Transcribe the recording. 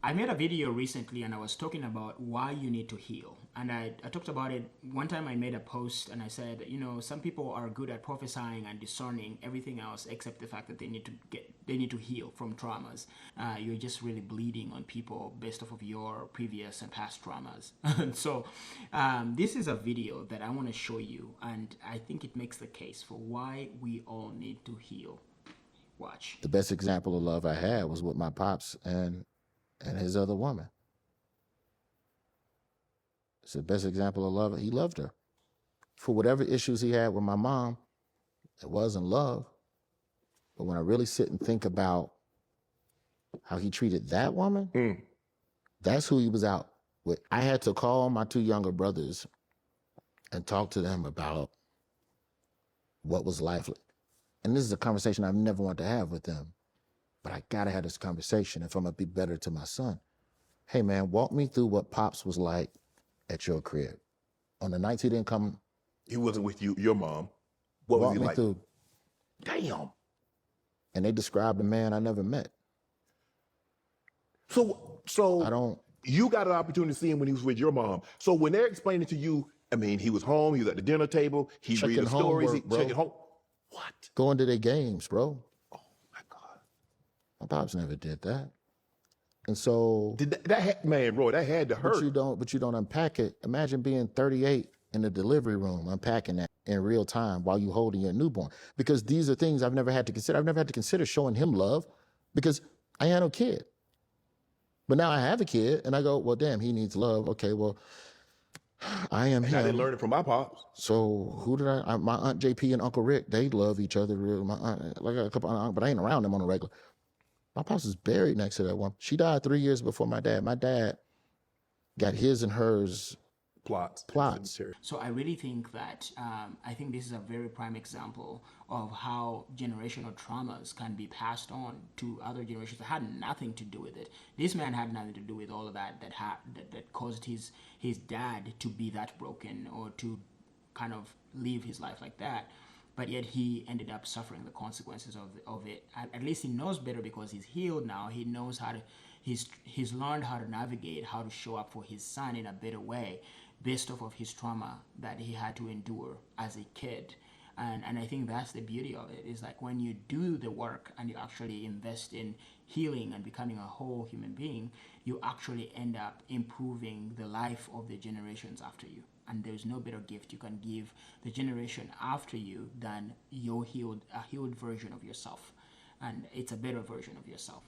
I made a video recently and I was talking about why you need to heal. And I talked about it one time. I made a post and I said, you know, some people are good at prophesying and discerning everything else except the fact that they need to heal from traumas. You're just really bleeding on people based off of your previous and past traumas. And so this is a video that I want to show you, and I think it makes the case for why we all need to heal. Watch. The best example of love I had was with my pops and his other woman. It's the best example of love. He loved her. For whatever issues he had with my mom, it wasn't love. But when I really sit and think about how he treated that woman, that's who he was out with. I had to call my two younger brothers and talk to them about what was life like. And this is a conversation I've never wanted to have with them. But I gotta have this conversation if I'm gonna be better to my son. Hey man, walk me through what Pops was like at your crib. On the nights he didn't come. He wasn't with you, your mom. What was he like? Through. Damn. And they described a man I never met. So you got an opportunity to see him when he was with your mom. So when they're explaining to you, I mean, he was home, he was at the dinner table, he read the stories, he checking home. What? Going to their games, bro. My pops never did that. And so man, Roy, that had to hurt. But you don't unpack it. Imagine being 38 in the delivery room, unpacking that in real time while you holding your newborn. Because these are things I've never had to consider. I've never had to consider showing him love because I had no kid. But now I have a kid and I go, well, damn, he needs love. Okay, well, I am him. I didn't learn it from my pops. So who did my Aunt JP and Uncle Rick, they love each other. My aunt, like a couple, but I ain't around them on a regular. My pops is buried next to that one. She died 3 years before my dad. My dad got his and hers plots. So I really think that, I think this is a very prime example of how generational traumas can be passed on to other generations that had nothing to do with it. This man had nothing to do with all of that that caused his dad to be that broken or to kind of live his life like that. But yet he ended up suffering the consequences of it. At least he knows better because he's healed now. He knows how to, he's learned how to navigate, how to show up for his son in a better way based off of his trauma that he had to endure as a kid. And I think that's the beauty of it, is like when you do the work and you actually invest in healing and becoming a whole human being, you actually end up improving the life of the generations after you. And there's no better gift you can give the generation after you than a healed version of yourself. And it's a better version of yourself.